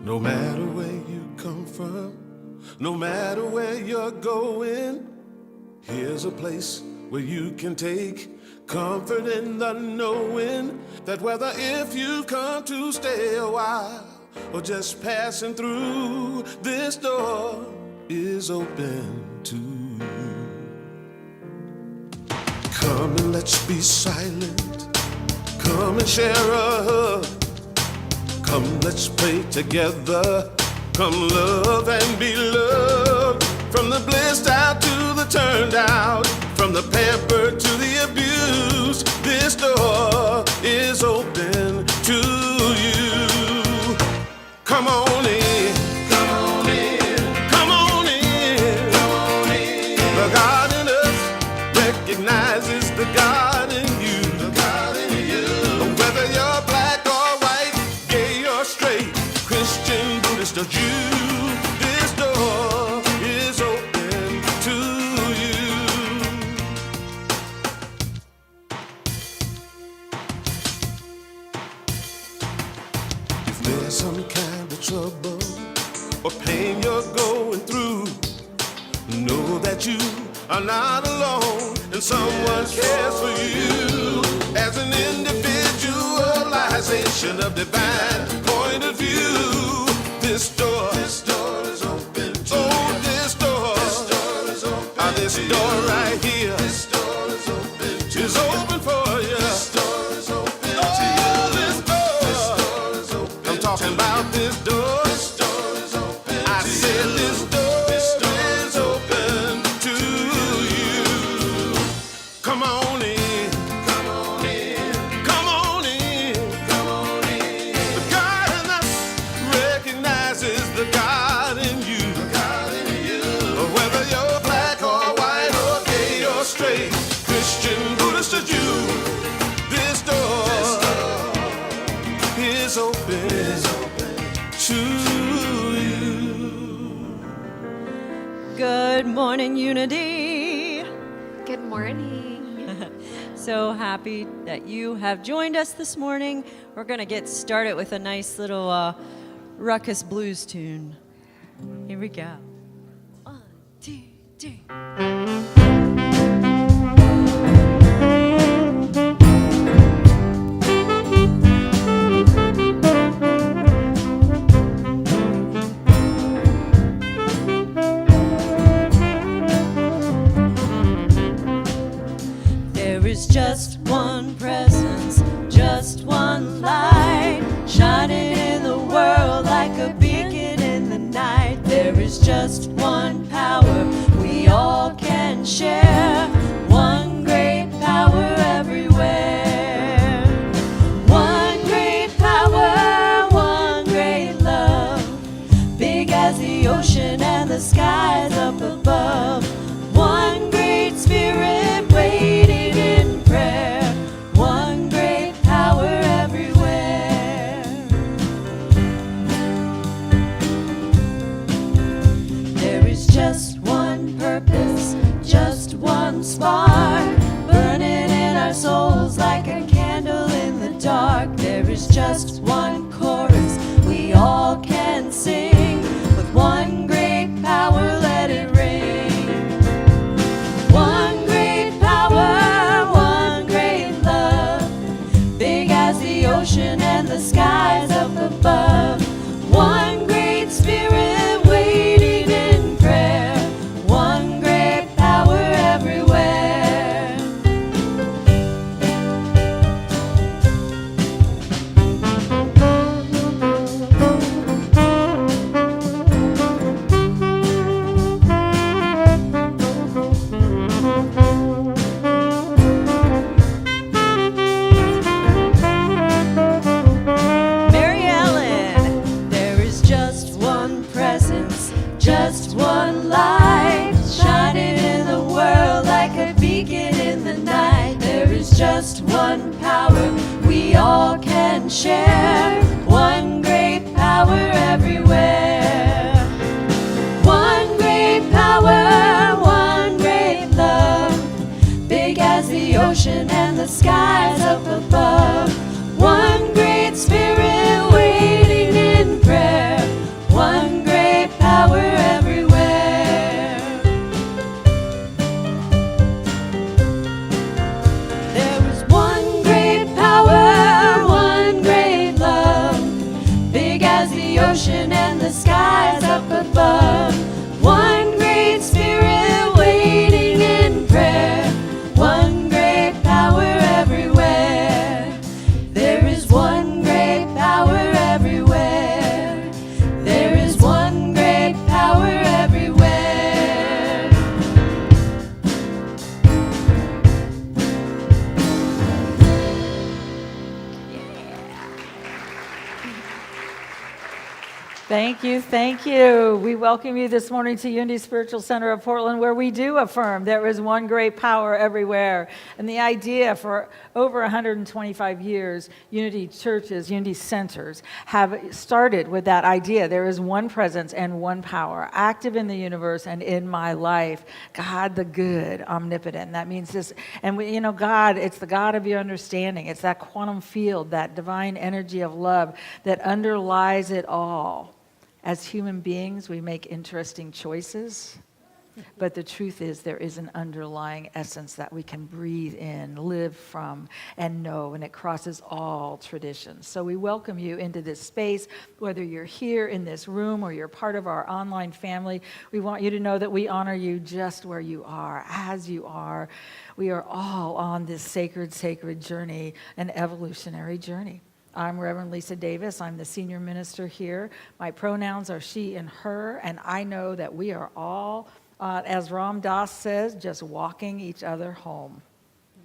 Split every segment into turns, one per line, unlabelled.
No matter where you come from, no matter where you're going, here's a place where you can take comfort in the knowing that whether if you've come to stay a while or just passing through, this door is open to you. Come and let's be silent. Come and share a hug. Come, let's pray together. Come, love and be loved. From the blissed out to the turned out, from the pampered to the abused, this door is open to you. Come on in. Come on in. Come on in. Come on in. The God in us recognizes the God in you. The God in you. Whether you're black or white, gay or straight, Christian, Buddhist or Jew, this door is open to you. If there's some kind of trouble or pain you're going through, know that you are not alone and someone cares for you. As an individualization of divine point of view, this door is open to you. This door is open. This door right here is open for you. This door is open to you. This door is open. I'm talking about this door. This door is open. I said this door is open to you. Come on in. Come on in. Come on in. Come on in. The God in us recognizes the God in you. The God in you. Whether you're black or white or gay or straight, Christian, Buddhist or Jew, this door is open to you.
Good morning, Unity.
Good morning.
So happy that you have joined us this morning. We're going to get started with a nice little ruckus blues tune. Here we go. 1, 2, 3. There is just one presence, just one light, shining in the world like a beacon in the night. There is just one power we all can share, one great power everywhere. One great power, one great love, big as the ocean and the skies up above. One great spirit waiting in prayer, one great power everywhere. There is just one purpose, just
Thank you, thank you. We welcome you this morning to Unity Spiritual Center of Portland, where we do affirm there is one great power everywhere. And the idea for over 125 years, Unity churches, Unity centers have started with that idea. There is one presence and one power active in the universe and in my life. God the good, omnipotent. That means this, and we, God, it's the God of your understanding. It's that quantum field, that divine energy of love that underlies it all. As human beings, we make interesting choices, but the truth is there is an underlying essence that we can breathe in, live from, and know, and it crosses all traditions. So we welcome you into this space, whether you're here in this room or you're part of our online family. We want you to know that we honor you just where you are, as you are. We are all on this sacred journey, an evolutionary journey. I'm Reverend Lisa Davis. I'm the senior minister here. My pronouns are she and her, and I know that we are all, as Ram Dass says, just walking each other home.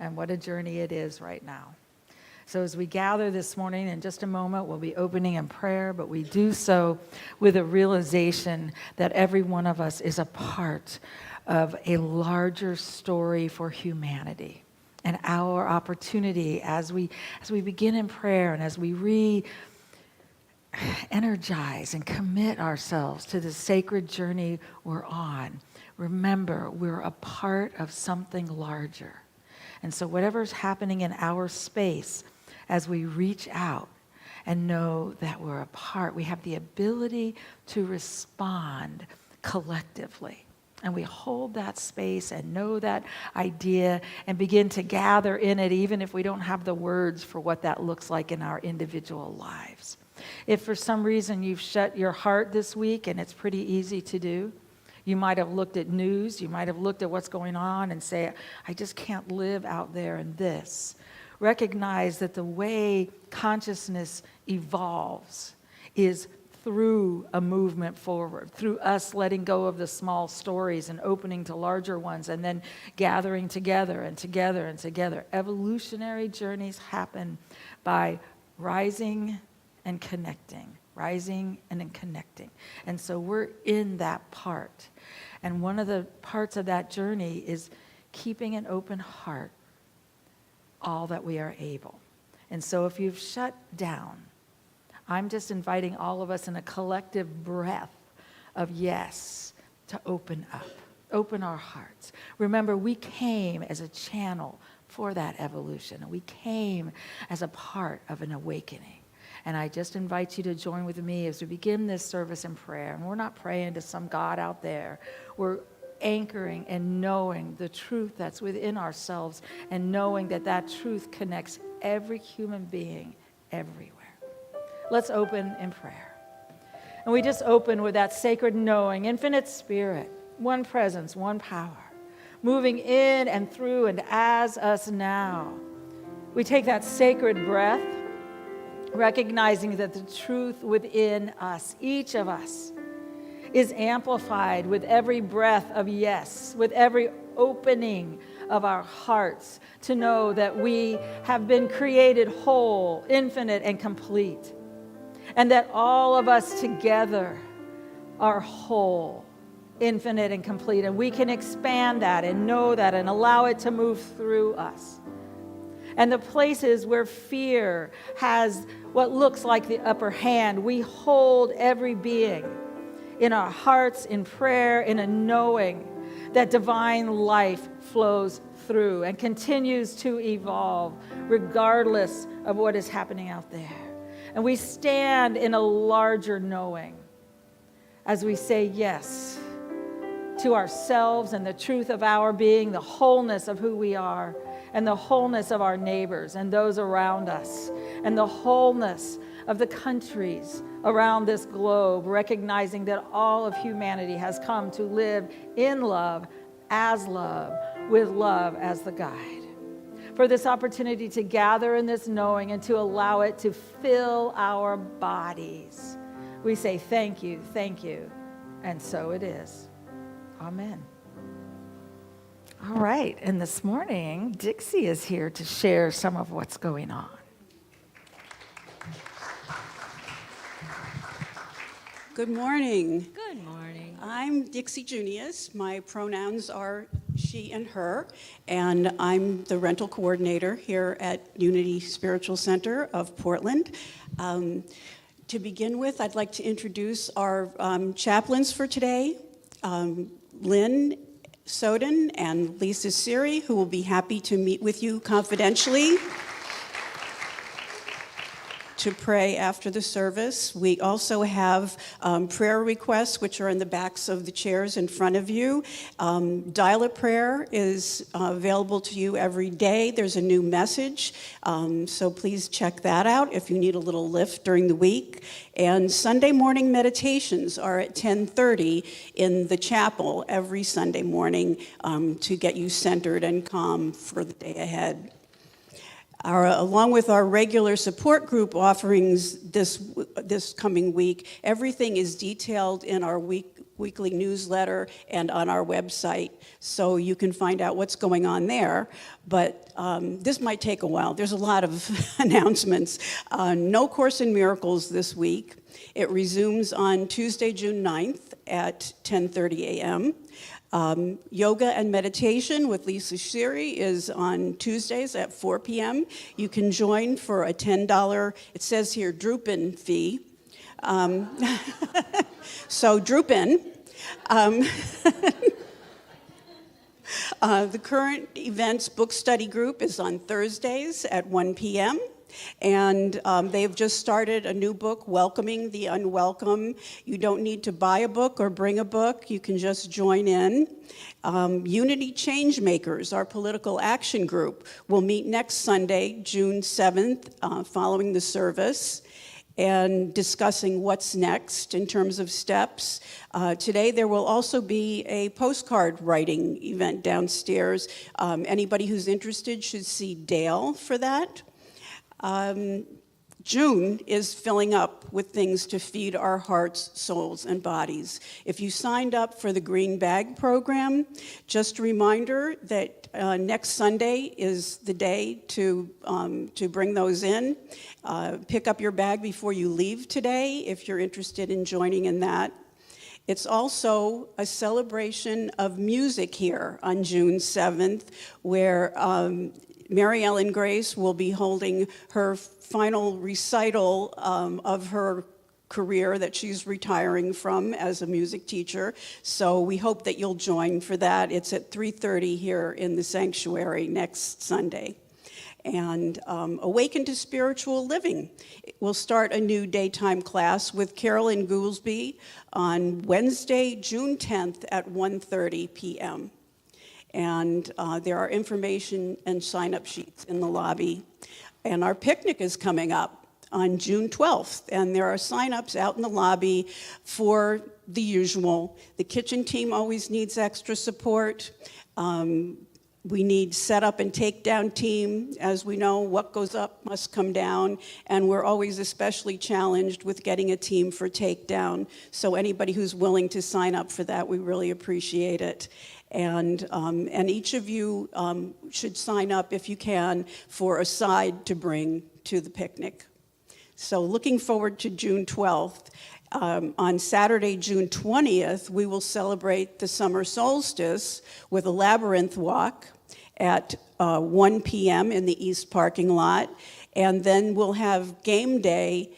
And what a journey it is right now. So as we gather this morning, in just a moment, we'll be opening in prayer, but we do so with a realization that every one of us is a part of a larger story for humanity. And our opportunity as we begin in prayer and as we re-energize and commit ourselves to the sacred journey we're on, remember, we're a part of something larger. And so whatever's happening in our space, as we reach out and know that we're a part, we have the ability to respond collectively. And we hold that space and know that idea and begin to gather in it, even if we don't have the words for what that looks like in our individual lives. If for some reason you've shut your heart this week, and it's pretty easy to do, you might have looked at news, you might have looked at what's going on and say, I just can't live out there in this. Recognize that the way consciousness evolves is through a movement forward, through us letting go of the small stories and opening to larger ones, and then gathering together and together and together. Evolutionary journeys happen by rising and connecting, rising and then connecting. And so we're in that part. And one of the parts of that journey is keeping an open heart all that we are able. And so if you've shut down, I'm just inviting all of us in a collective breath of yes to open up, open our hearts. Remember, we came as a channel for that evolution. We came as a part of an awakening. And I just invite you to join with me as we begin this service in prayer. And we're not praying to some God out there. We're anchoring and knowing the truth that's within ourselves and knowing that that truth connects every human being everywhere. Let's open in prayer. And we just open with that sacred knowing, infinite spirit, one presence, one power, moving in and through and as us now. We take that sacred breath, recognizing that the truth within us, each of us, is amplified with every breath of yes, with every opening of our hearts to know that we have been created whole, infinite, and complete. And that all of us together are whole, infinite, and complete. And we can expand that and know that and allow it to move through us. And the places where fear has what looks like the upper hand, we hold every being in our hearts, in prayer, in a knowing that divine life flows through and continues to evolve regardless of what is happening out there. And we stand in a larger knowing as we say yes to ourselves and the truth of our being, the wholeness of who we are, and the wholeness of our neighbors and those around us, and the wholeness of the countries around this globe, recognizing that all of humanity has come to live in love, with love as the guide. For this opportunity to gather in this knowing and to allow it to fill our bodies. We say thank you, and so it is. Amen. All right, and this morning, Dixie is here to share some of what's going on.
Good morning.
Good morning.
I'm Dixie Junius. My pronouns are she and her, and I'm the rental coordinator here at Unity Spiritual Center of Portland. To begin with, I'd like to introduce our chaplains for today, Lynn Soden and Lisa Siri, who will be happy to meet with you confidentially to pray after the service. We also have prayer requests, which are in the backs of the chairs in front of you. Dial-up prayer is available to you every day. There's a new message, so please check that out if you need a little lift during the week. And Sunday morning meditations are at 10:30 in the chapel every Sunday morning to get you centered and calm for the day ahead. Along with our regular support group offerings this coming week, everything is detailed in our weekly newsletter and on our website, so you can find out what's going on there. But this might take a while. There's a lot of announcements. No Course in Miracles this week. It resumes on Tuesday, June 9th at 10:30 a.m. Yoga and meditation with Lisa Siri is on Tuesdays at 4 p.m. You can join for a $10, it says here, Drupin fee. So Drupin. The current events book study group is on Thursdays at 1 p.m. And they've just started a new book, Welcoming the Unwelcome. You don't need to buy a book or bring a book. You can just join in. Unity Changemakers, our political action group, will meet next Sunday, June 7th, following the service, and discussing what's next in terms of steps. Today there will also be a postcard writing event downstairs. Anybody who's interested should see Dale for that. June is filling up with things to feed our hearts, souls, and bodies. If you signed up for the Green Bag program, just a reminder that next Sunday is the day to bring those in. Pick up your bag before you leave today if you're interested in joining in that. It's also a celebration of music here on June 7th, where Mary Ellen Grace will be holding her final recital of her career that she's retiring from as a music teacher. So we hope that you'll join for that. It's at 3:30 here in the sanctuary next Sunday. And Awaken to Spiritual Living. We'll start a new daytime class with Carolyn Goolsby on Wednesday, June 10th at 1:30 p.m. And there are information and sign-up sheets in the lobby. And our picnic is coming up on June 12th, and there are sign-ups out in the lobby for the usual. The kitchen team always needs extra support. We need setup and takedown team. As we know, what goes up must come down, and we're always especially challenged with getting a team for takedown. So anybody who's willing to sign up for that, we really appreciate it. And each of you should sign up, if you can, for a side to bring to the picnic. So looking forward to June 12th. On Saturday, June 20th, we will celebrate the summer solstice with a labyrinth walk at 1 p.m. in the east parking lot. And then we'll have game day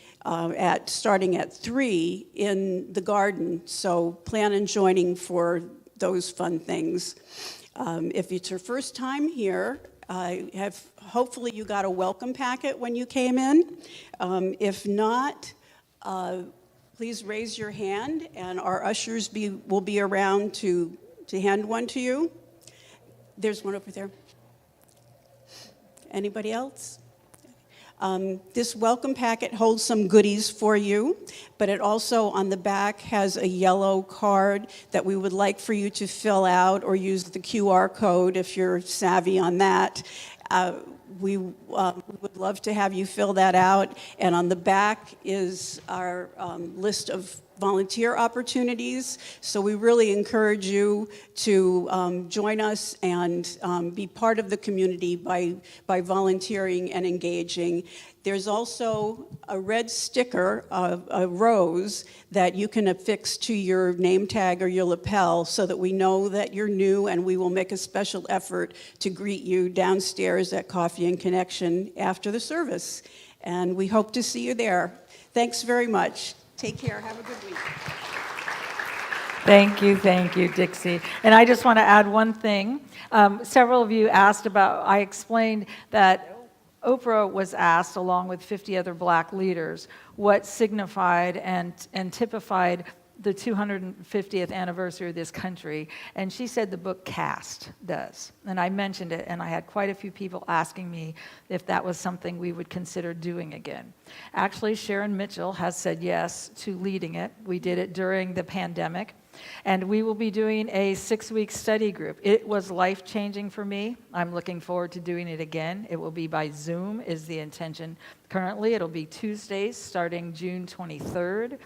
starting at 3 in the garden. So plan on joining for those fun things. If it's your first time here, hopefully you got a welcome packet when you came in. If not, please raise your hand, and our ushers will be around to hand one to you. There's one over there. Anybody else? This welcome packet holds some goodies for you, but it also on the back has a yellow card that we would like for you to fill out, or use the QR code if you're savvy on that. We would love to have you fill that out. And on the back is our list of volunteer opportunities. So we really encourage you to join us and be part of the community by volunteering and engaging. There's also a red sticker, a rose, that you can affix to your name tag or your lapel so that we know that you're new, and we will make a special effort to greet you downstairs at Coffee and Connection after the service. And we hope to see you there. Thanks very much. Take care. Have a good week.
Thank you, Dixie. And I just want to add one thing. Several of you asked about, I explained that Oprah was asked, along with 50 other black leaders, what signified and typified the 250th anniversary of this country. And she said the book Caste does. And I mentioned it, and I had quite a few people asking me if that was something we would consider doing again. Actually, Sharon Mitchell has said yes to leading it. We did it during the pandemic. And we will be doing a 6-week study group. It was life-changing for me. I'm looking forward to doing it again. It will be by Zoom is the intention. Currently, it'll be Tuesdays starting June 23rd.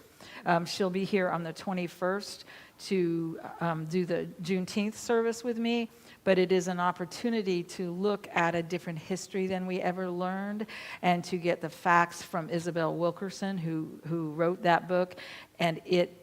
She'll be here on the 21st to do the Juneteenth service with me. But it is an opportunity to look at a different history than we ever learned, and to get the facts from Isabel Wilkerson, who wrote that book. And it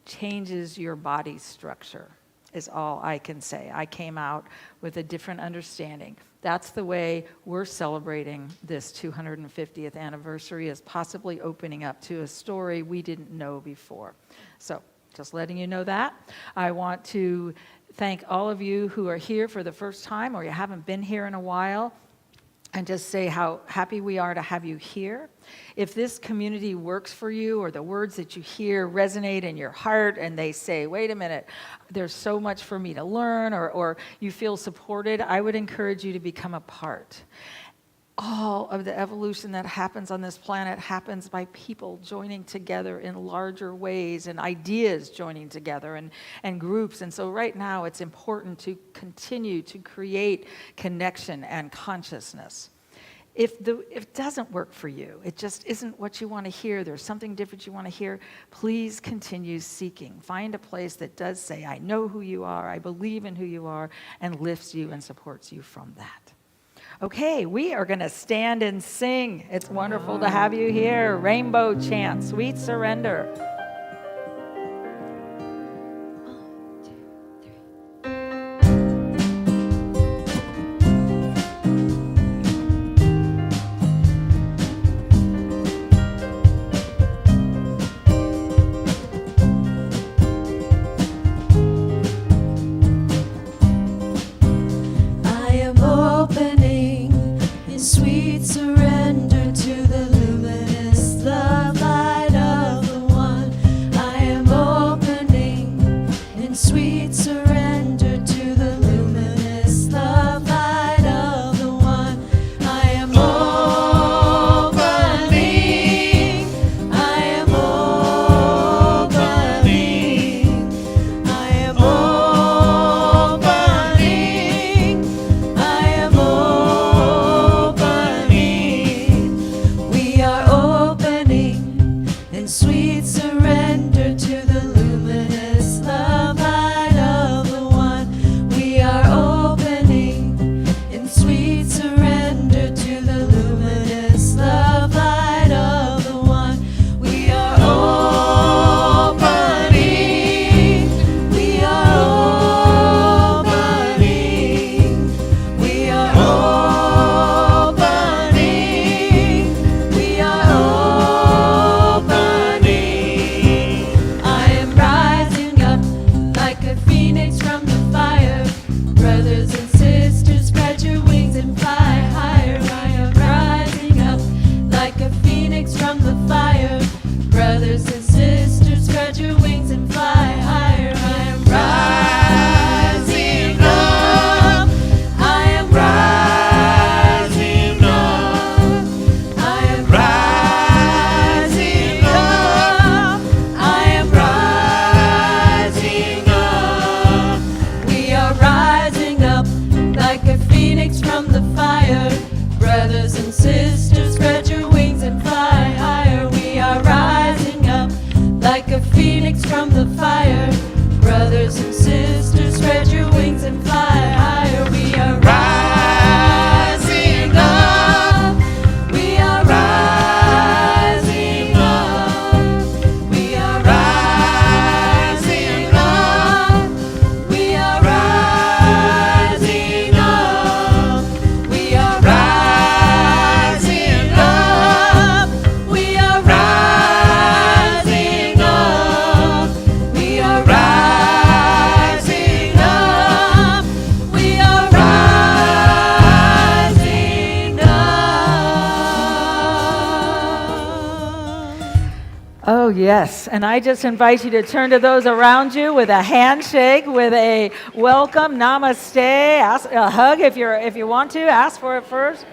changes your body structure, is all I can say. I came out with a different understanding. That's the way we're celebrating this 250th anniversary, is possibly opening up to a story we didn't know before. So just letting you know that. I want to thank all of you who are here for the first time, or you haven't been here in a while, and just say how happy we are to have you here. If this community works for you, or the words that you hear resonate in your heart, and they say, wait a minute, there's so much for me to learn, or you feel supported, I would encourage you to become a part. All of the evolution that happens on this planet happens by people joining together in larger ways, and ideas joining together, and groups. And so right now it's important to continue to create connection and consciousness. If it doesn't work for you, it just isn't what you want to hear, there's something different you want to hear, please continue seeking. Find a place that does say, I know who you are, I believe in who you are, and lifts you and supports you from that. Okay, we are going to stand and sing. It's wonderful to have you here. Rainbow Chant, Sweet Surrender.
Sweet surrender to the luminous love light of the one. I am opening in sweet surrender to the luminous love light of the one. I am opening. I am opening. I am opening. I am opening. We are opening in sweet surrender to the luminous love light of the one. We are opening in sweet surrender to the luminous love light of the one. We are opening. We are opening. We are opening. We are opening. I am rising up like a phoenix from the fire. Brothers and sisters, spread your wings and fly higher. I am rising up like a phoenix from the fire. Brothers and sisters, spread your wings and fly higher. I am rising up. I am rising up. I am rising up. I am rising up. We are rising up like a phoenix from the fire. Brothers and sisters, spread your wings and fly higher. We are rising up like a phoenix from the fire. Brothers and sisters, spread your wings and fly higher. We are rising up. We are rising
Oh, yes. And I just invite you to turn to those around you with a handshake, with a welcome, namaste, ask, a hug if you want to. Ask for it first.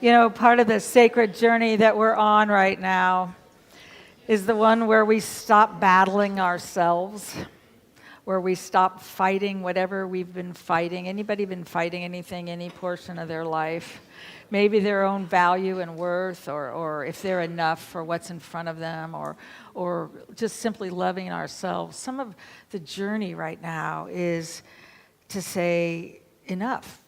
You know, part of the sacred journey that we're on right now is the one where we stop battling ourselves, where we stop fighting whatever we've been fighting. Anybody been fighting anything, any portion of their life? Maybe their own value and worth, or if they're enough for what's in front of them, or just simply loving ourselves. Some of the journey right now is to say, enough.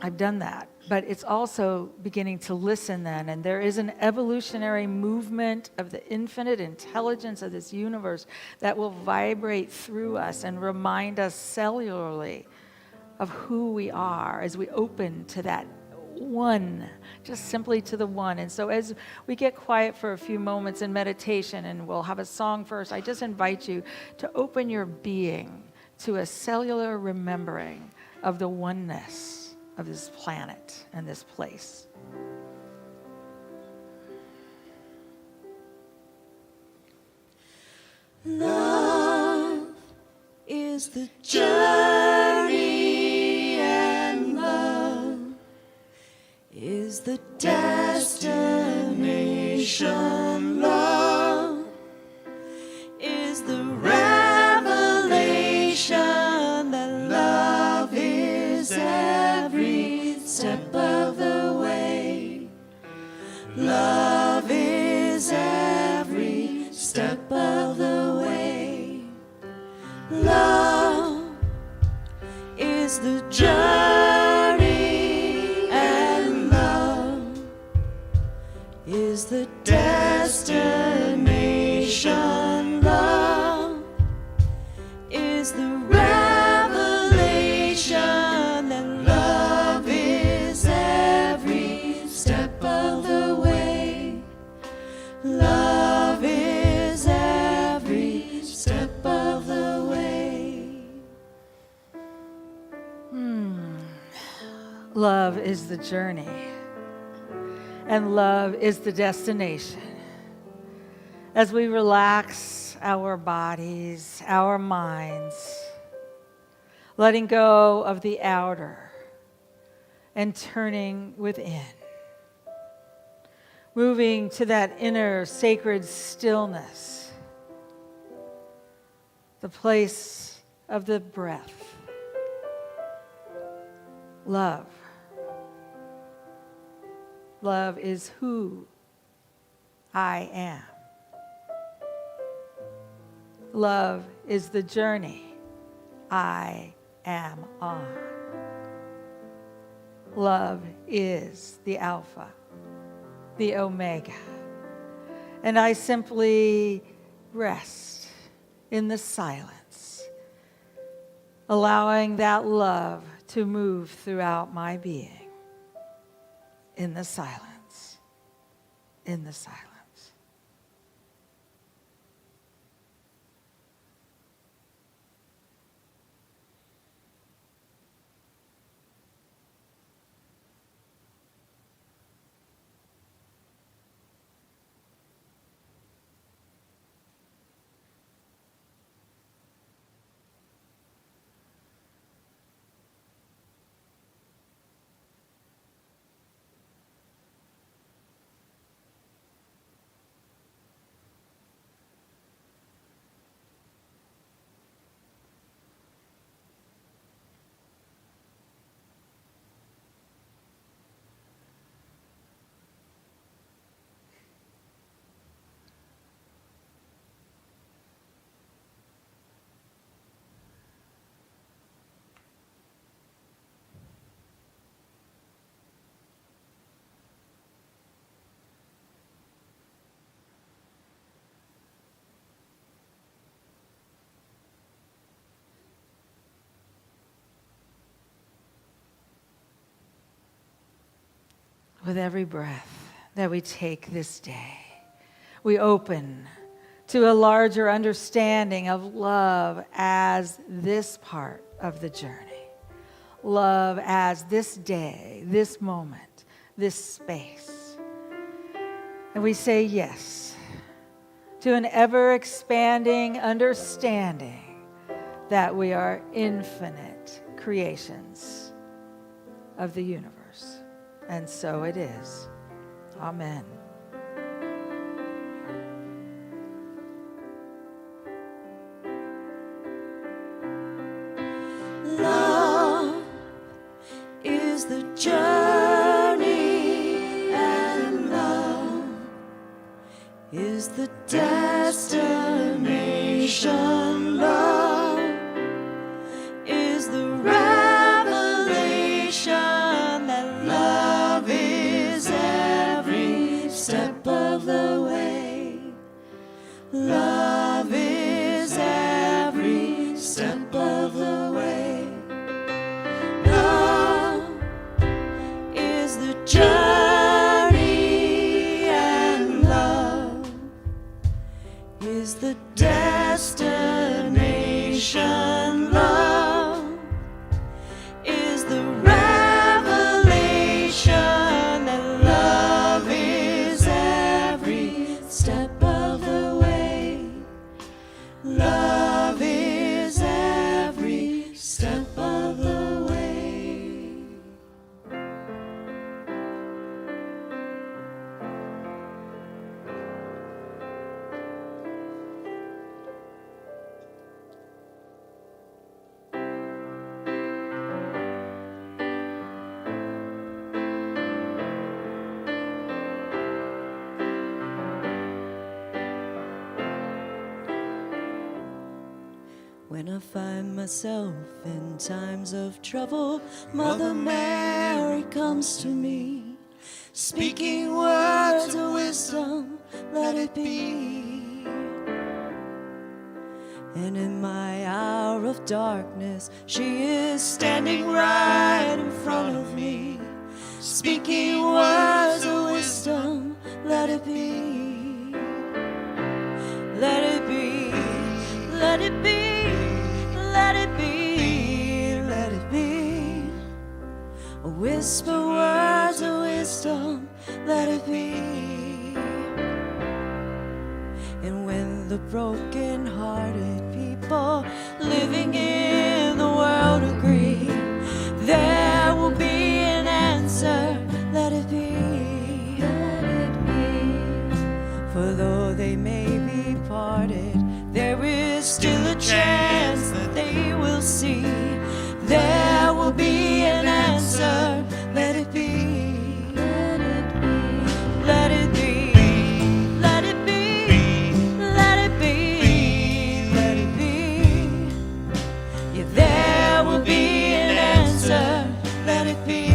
I've done that. But it's also beginning to listen then, and there is an evolutionary movement of the infinite intelligence of this universe that will vibrate through us and remind us cellularly of who we are as we open to that one, just simply to the one. And so as we get quiet for a few moments in meditation, and we'll have a song first, I just invite you to open your being to a cellular remembering of the oneness of this planet and this place.
Love is the journey, and love is the destination. Love is the revelation that love is every step of the way. Love is every step of the way. Love is the journey, and love is the destination. Love is the revelation that love is every step of the way. Love is every step
Love is the journey, and love is the destination. As we relax our bodies, our minds, letting go of the outer and turning within, moving to that inner sacred stillness, the place of the breath. Love. Love is who I am. Love is the journey I am on. Love is the Alpha, the Omega. And I simply rest in the silence, allowing that love to move throughout my being. In the silence, in the silence. With every breath that we take this day, we open to a larger understanding of love as this part of the journey. Love as this day, this moment, this space. And we say yes to an ever-expanding understanding that we are infinite creations of the universe. And so it is. Amen.
Love is the journey, and love is the destination. Love is the revelation that love is every step of the way. Love is every step of the way. Love is the journey, and love is the destination. Love is the revelation that love is every step of the way. Love is every step of the way. When I find myself in times of trouble, Mother Mary comes to me, speaking words of wisdom, let it be. And in my hour of darkness, she is standing right in front of me, speaking words of wisdom, let it be. Let it be, let it be. Let it be, let it be. A whisper broken-hearted people living in the world agree there will be an answer. Let it be. Let it be. For though they may be parted, there is still a chance that they will see. There will be an answer. Let it be. Let it be. Let it be. Let it be. Let it be. Let it be. Yeah, there will be an answer. Let it be.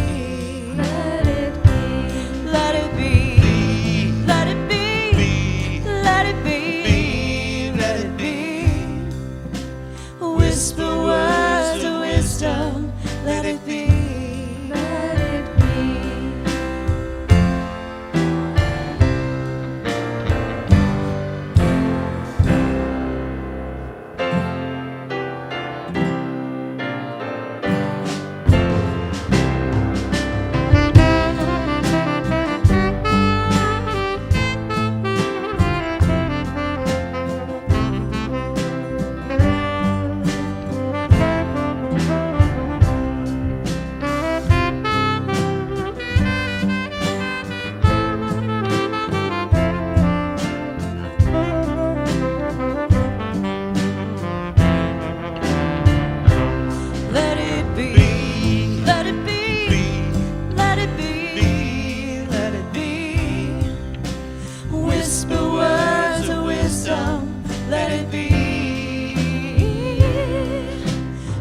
Let it be. Let it be. Let it be. Let it be. Let it be. Whisper words of wisdom. Let it be. Let it be. Let it be. Let it be. Let it be. Let it be. Whisper words of wisdom. Let it be.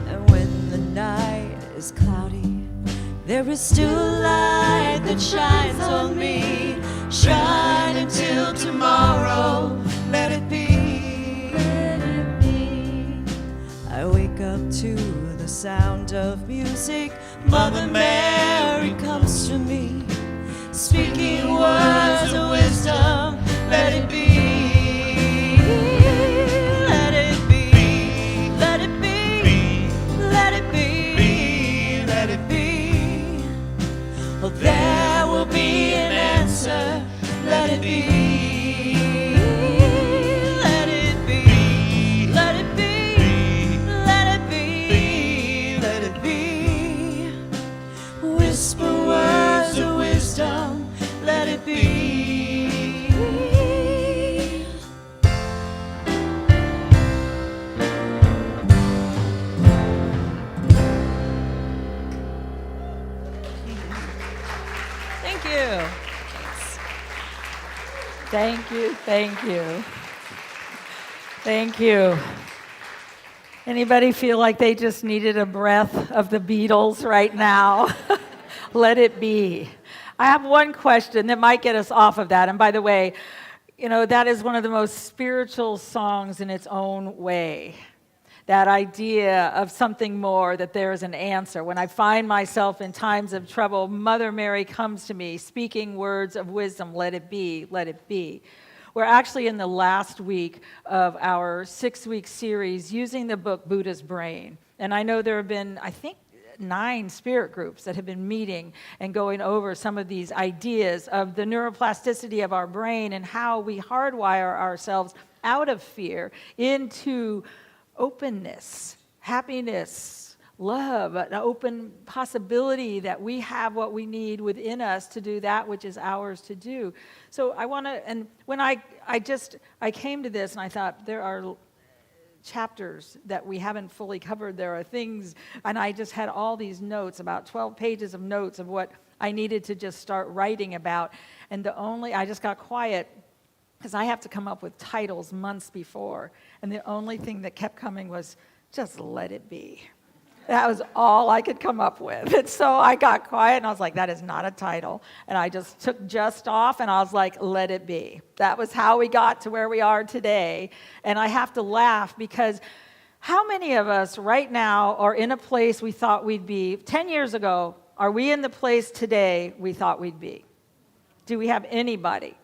And when the night is cloudy, there is still a light that shines on me. Shine until tomorrow. Let it be. Let it be. I wake up to the sound of music. Mother Mary comes to me, speaking words of wisdom. Let it be. Let it be. Let it be. Let it be. Let it be. Oh, there will be an answer. Let it be. Let it be. Let it be. Let it be. Let it be. Whisper words of wisdom. Let it be. Thank you.
Thank you, thank you. Thank you. Anybody feel like they just needed a breath of the Beatles right now? Let it be. I have one question that might get us off of that. And by the way, you know, that is one of the most spiritual songs in its own way. That idea of something more, that there is an answer. When I find myself in times of trouble, Mother Mary comes to me, speaking words of wisdom, let it be, let it be. We're actually in the last week of our 6-week series using the book Buddha's Brain. And I know there have been, I think, 9 spirit groups that have been meeting and going over some of these ideas of the neuroplasticity of our brain and how we hardwire ourselves out of fear into openness, happiness, love, an open possibility that we have what we need within us to do that which is ours to do. So I want to, and when I came to this and I thought there are chapters that we haven't fully covered, there are things, and I just had all these notes, about 12 pages of notes of what I needed to just start writing about, and I just got quiet because I have to come up with titles months before, and the only thing that kept coming was, just let it be. That was all I could come up with. And so I got quiet, and I was like, that is not a title. And I just took just off, and I was like, let it be. That was how we got to where we are today. And I have to laugh because how many of us right now are in a place we thought we'd be 10 years ago? Are we in the place today we thought we'd be? Do we have anybody?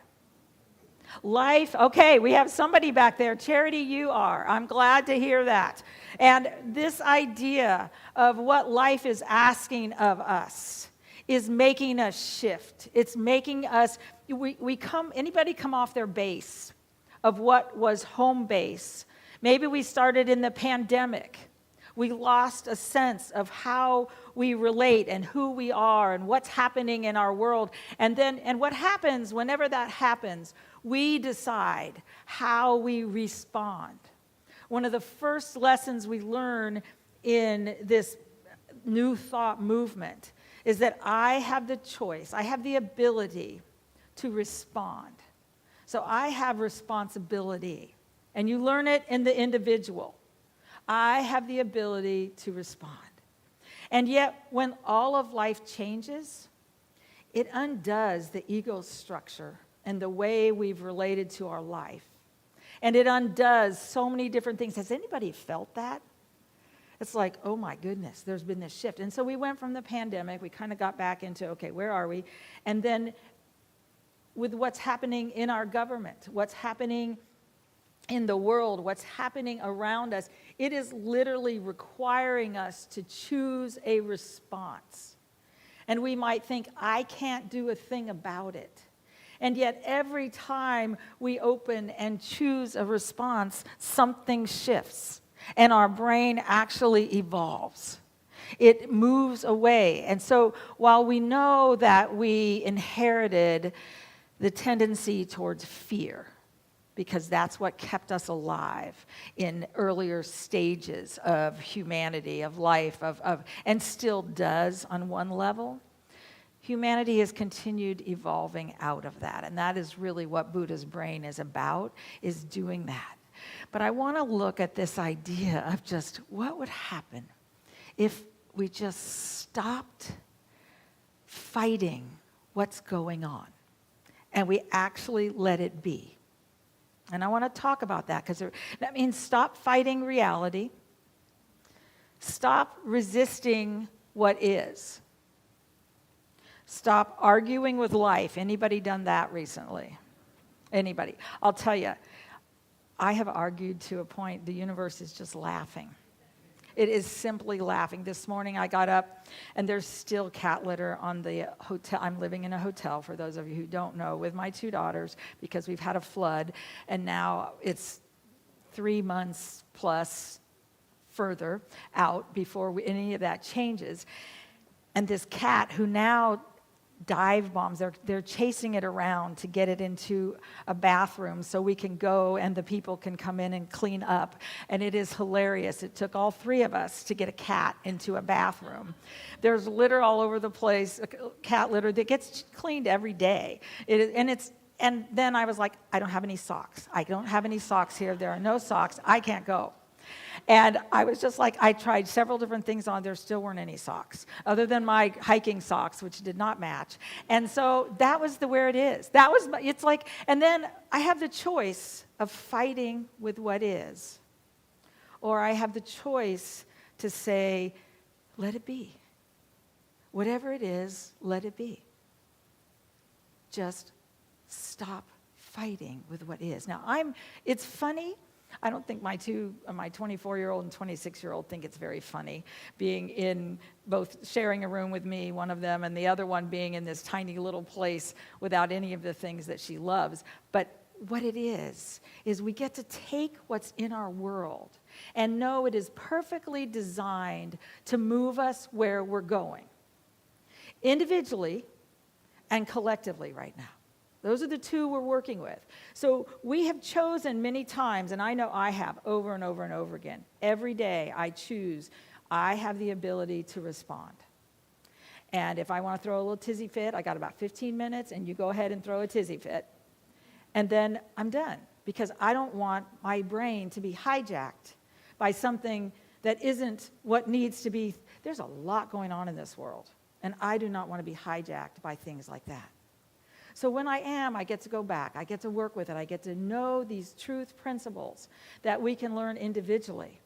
Life, okay, we have somebody back there. Charity, you are. I'm glad to hear that. And this idea of what life is asking of us is making us shift. It's making us, anybody come off their base of what was home base. Maybe we started in the pandemic. We lost a sense of how we relate and who we are and what's happening in our world. And what happens whenever that happens, we decide how we respond. One of the first lessons we learn in this New Thought movement is that I have the choice, I have the ability to respond. So I have responsibility. And you learn it in the individual. I have the ability to respond. And yet, when all of life changes, it undoes the ego structure and the way we've related to our life. And it undoes so many different things. Has anybody felt that? It's like, oh my goodness, there's been this shift. And so we went from the pandemic, we kind of got back into, okay, where are we? And then with what's happening in our government, what's happening in the world, what's happening around us, it is literally requiring us to choose a response. And we might think, I can't do a thing about it. And yet every time we open and choose a response, something shifts. And our brain actually evolves. It moves away. And so while we know that we inherited the tendency towards fear, because that's what kept us alive in earlier stages of humanity, of life, and still does on one level, humanity has continued evolving out of that. And that is really what Buddha's brain is about, is doing that. But I want to look at this idea of just what would happen if we just stopped fighting what's going on and we actually let it be. And I want to talk about that because that means stop fighting reality, stop resisting what is, stop arguing with life. Anybody done that recently? Anybody? I'll tell you, I have argued to a point the universe is just laughing. It is simply laughing. This morning I got up and there's still cat litter on the hotel. I'm living in a hotel, for those of you who don't know, with my 2 daughters because we've had a flood. And now it's 3 months plus further out before any of that changes. And this cat who now dive bombs, they're chasing it around to get it into a bathroom so we can go and the people can come in and clean up. And it is hilarious. It took all 3 of us to get a cat into a bathroom. There's litter all over the place, cat litter that gets cleaned every day. And then I was like, I don't have any socks. I don't have any socks here. There are no socks. I can't go. And I was just like, I tried several different things on. There still weren't any socks, other than my hiking socks, which did not match. And so that was where it is. It's like, and then I have the choice of fighting with what is, or I have the choice to say, let it be. Whatever it is, let it be. Just stop fighting with what is. Now, it's funny. I don't think my 24-year-old and 26-year-old think it's very funny being in both sharing a room with me, one of them, and the other one being in this tiny little place without any of the things that she loves. But what it is we get to take what's in our world and know it is perfectly designed to move us where we're going, individually and collectively right now. Those are the 2 we're working with. So we have chosen many times, and I know I have over and over and over again. Every day I choose, I have the ability to respond. And if I want to throw a little tizzy fit, I got about 15 minutes, and you go ahead and throw a tizzy fit. And then I'm done, because I don't want my brain to be hijacked by something that isn't what needs to be. There's a lot going on in this world, and I do not want to be hijacked by things like that. So when I get to go back. I get to work with it. I get to know these truth principles that we can learn individually.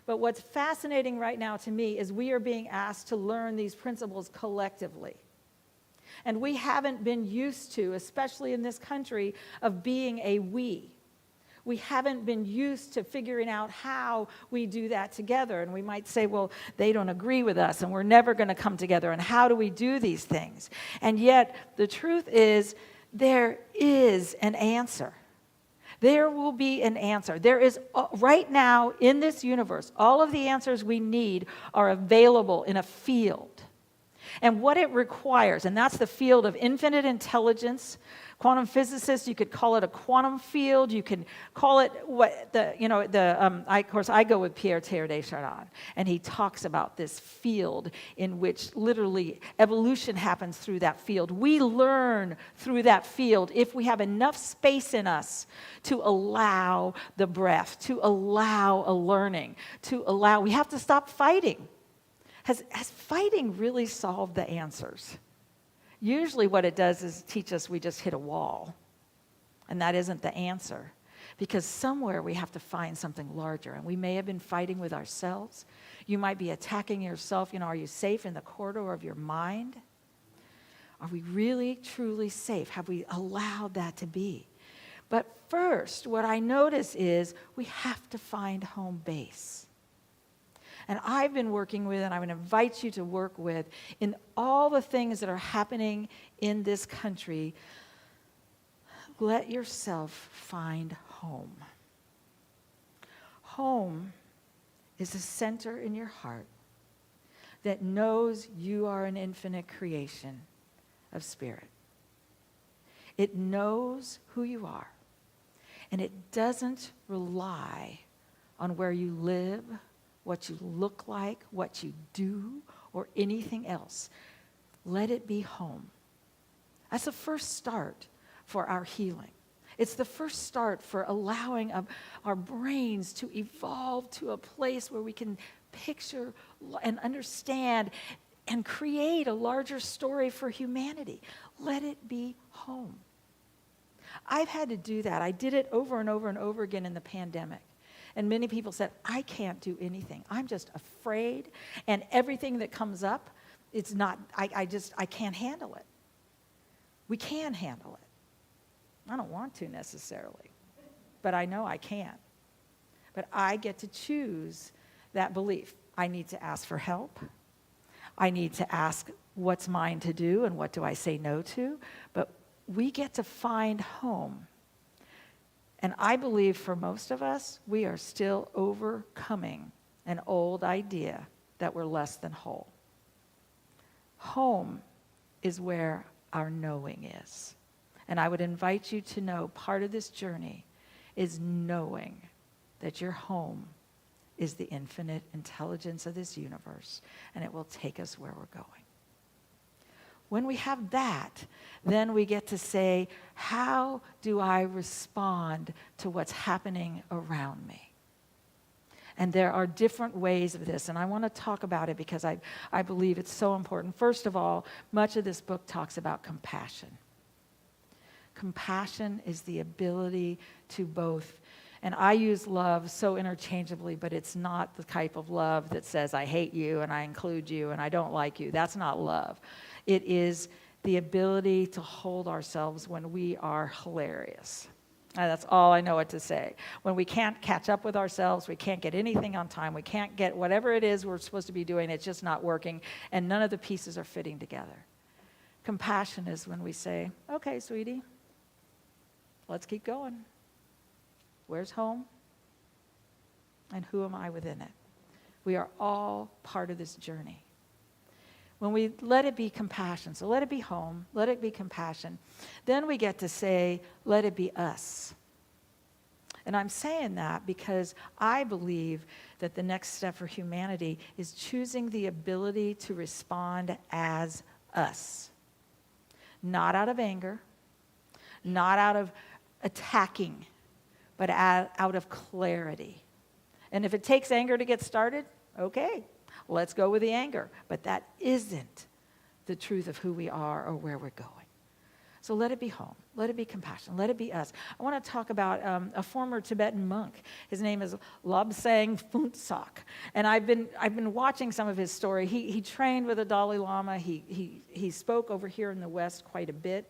But what's fascinating right now to me is we are being asked to learn these principles collectively. And we haven't been used to, especially in this country, of being a we. We haven't been used to figuring out how we do that together. And we might say, well, they don't agree with us and we're never going to come together. And how do we do these things? And yet the truth is there is an answer. There will be an answer. There is, right now in this universe, all of the answers we need are available in a field. And what it requires, and that's the field of infinite intelligence. Quantum physicists, you could call it a quantum field. You can call it of course, I go with Pierre Teilhard de Chardin, and he talks about this field in which literally evolution happens through that field. We learn through that field if we have enough space in us to allow the breath, to allow a learning, we have to stop fighting. Has fighting really solved the answers? Usually what it does is teach us we just hit a wall. And that isn't the answer. Because somewhere we have to find something larger. And we may have been fighting with ourselves. You might be attacking yourself. Are you safe in the corridor of your mind? Are we really, truly safe? Have we allowed that to be? But first, what I notice is we have to find home base. And I've been working with, and I would invite you to work with, in all the things that are happening in this country, let yourself find home. Home is a center in your heart that knows you are an infinite creation of spirit. It knows who you are, and it doesn't rely on where you live, what you look like, what you do, or anything else. Let it be home. That's the first start for our healing. It's the first start for allowing our brains to evolve to a place where we can picture and understand and create a larger story for humanity. Let it be home. I've had to do that. I did it over and over and over again in the pandemic. And many people said, I can't do anything. I'm just afraid. And everything that comes up, it's not, I can't handle it. We can handle it. I don't want to necessarily, but I know I can. But I get to choose that belief. I need to ask for help. I need to ask what's mine to do and what do I say no to. But we get to find home. And I believe for most of us, we are still overcoming an old idea that we're less than whole. Home is where our knowing is. And I would invite you to know part of this journey is knowing that your home is the infinite intelligence of this universe, and it will take us where we're going. When we have that, then we get to say, how do I respond to what's happening around me? And there are different ways of this, and I want to talk about it because I believe it's so important. First of all, much of this book talks about compassion. Compassion is the ability to both, and I use love so interchangeably, but it's not the type of love that says, I hate you and I include you and I don't like you. That's not love. It is the ability to hold ourselves when we are hilarious. That's all I know what to say. When we can't catch up with ourselves, we can't get anything on time, we can't get whatever it is we're supposed to be doing, it's just not working, and none of the pieces are fitting together. Compassion is when we say, okay, sweetie, let's keep going. Where's home? And who am I within it? We are all part of this journey. When we let it be compassion, so let it be home, let it be compassion, then we get to say, let it be us. And I'm saying that because I believe that the next step for humanity is choosing the ability to respond as us. Not out of anger, not out of attacking, but out of clarity. And if it takes anger to get started, okay, let's go with the anger. But that isn't the truth of who we are or where we're going. So let it be home. Let it be compassion. Let it be us. I want to talk about a former Tibetan monk. His name is Lobsang Phuntsok. And I've been watching some of his story. He trained with the Dalai Lama. He spoke over here in the West quite a bit.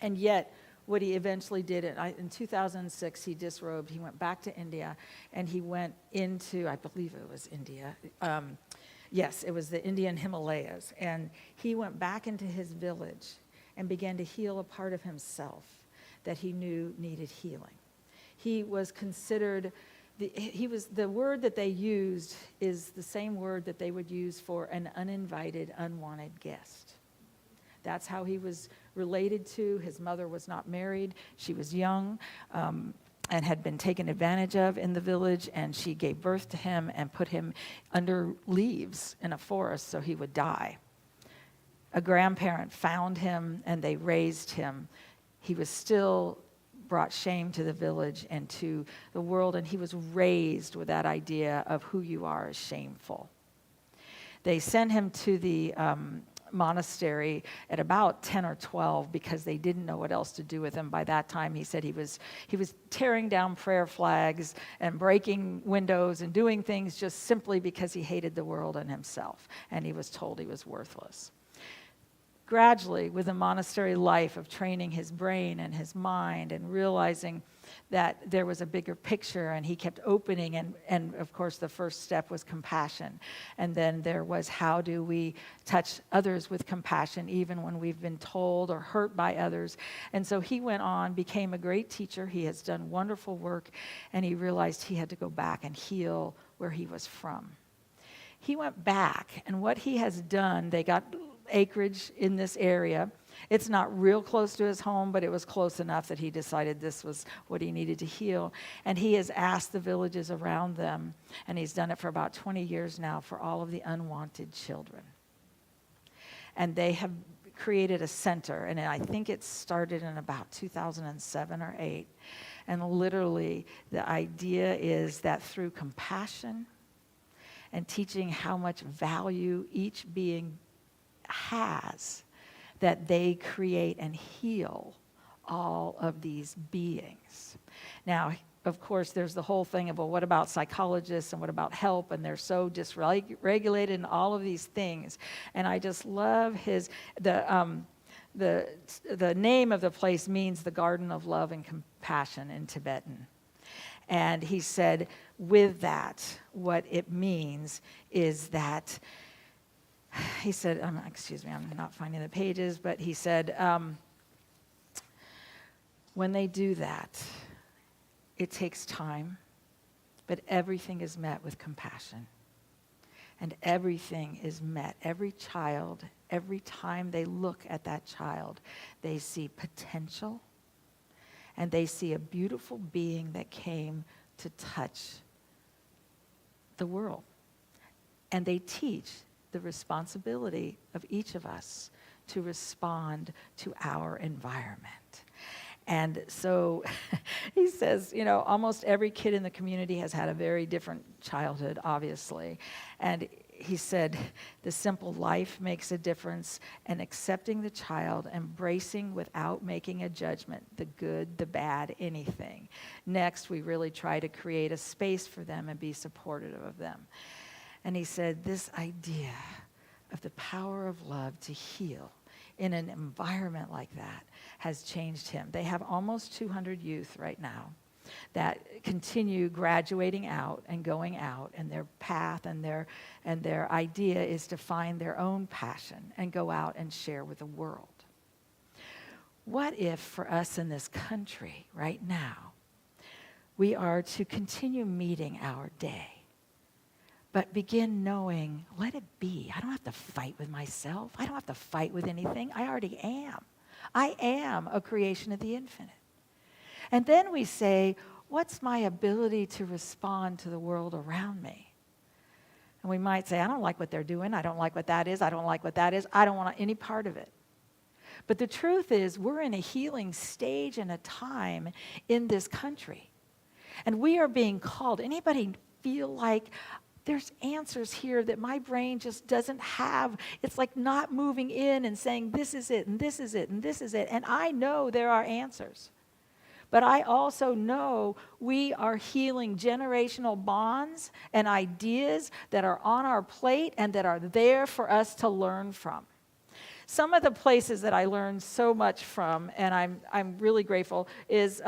And yet, what he eventually did, in 2006, he disrobed. He went back to India, and he went into, I believe it was India. Yes, it was the Indian Himalayas. And he went back into his village and began to heal a part of himself that he knew needed healing. He was considered, the word that they used is the same word that they would use for an uninvited, unwanted guest. That's how he was related to. His mother was not married. She was young and had been taken advantage of in the village, and she gave birth to him and put him under leaves in a forest so he would die. A grandparent found him, and they raised him. He was still brought shame to the village and to the world, and he was raised with that idea of who you are is shameful. They sent him to the monastery at about 10 or 12 because they didn't know what else to do with him. By that time, he said he was tearing down prayer flags and breaking windows and doing things just simply because he hated the world and himself, and he was told he was worthless. Gradually, with the monastery life of training his brain and his mind and realizing that there was a bigger picture, and he kept opening, and of course the first step was compassion. And then there was, how do we touch others with compassion even when we've been told or hurt by others? And so he went on, became a great teacher. He has done wonderful work, and he realized he had to go back and heal where he was from. He went back, and what he has done, they got acreage in this area. It's not real close to his home, but it was close enough that he decided this was what he needed to heal. And he has asked the villages around them, and he's done it for about 20 years now, for all of the unwanted children. And they have created a center, and I think it started in about 2007 or 8. And literally, the idea is that through compassion and teaching how much value each being has, that they create and heal all of these beings. Now, of course, there's the whole thing of, well, what about psychologists and what about help? And they're so dysregulated and all of these things. And I just love the name of the place means the Garden of Love and Compassion in Tibetan. And he said, with that, what it means is that, he said, excuse me, I'm not finding the pages, but he said, when they do that, it takes time, but everything is met with compassion. And everything is met. Every child, every time they look at that child, they see potential, and they see a beautiful being that came to touch the world. And they teach the responsibility of each of us to respond to our environment. And so he says, almost every kid in the community has had a very different childhood, obviously. And he said, the simple life makes a difference, and accepting the child, embracing without making a judgment, the good, the bad, anything. Next, we really try to create a space for them and be supportive of them. And he said, this idea of the power of love to heal in an environment like that has changed him. They have almost 200 youth right now that continue graduating out and going out, and their path and their idea is to find their own passion and go out and share with the world. What if for us in this country right now, we are to continue meeting our day, but begin knowing, let it be. I don't have to fight with myself. I don't have to fight with anything. I already am. I am a creation of the infinite. And then we say, what's my ability to respond to the world around me? And we might say, I don't like what they're doing. I don't like what that is. I don't like what that is. I don't want any part of it. But the truth is, we're in a healing stage and a time in this country. And we are being called. Anybody feel like there's answers here that my brain just doesn't have? It's like not moving in and saying, this is it, and this is it, and this is it. And I know there are answers. But I also know we are healing generational bonds and ideas that are on our plate and that are there for us to learn from. Some of the places that I learned so much from, and I'm really grateful, is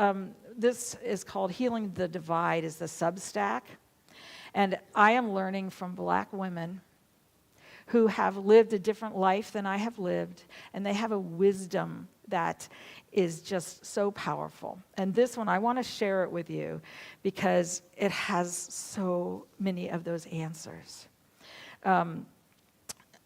this is called Healing the Divide, is the Substack. And I am learning from Black women who have lived a different life than I have lived, and they have a wisdom that is just so powerful. And this one, I want to share it with you because it has so many of those answers.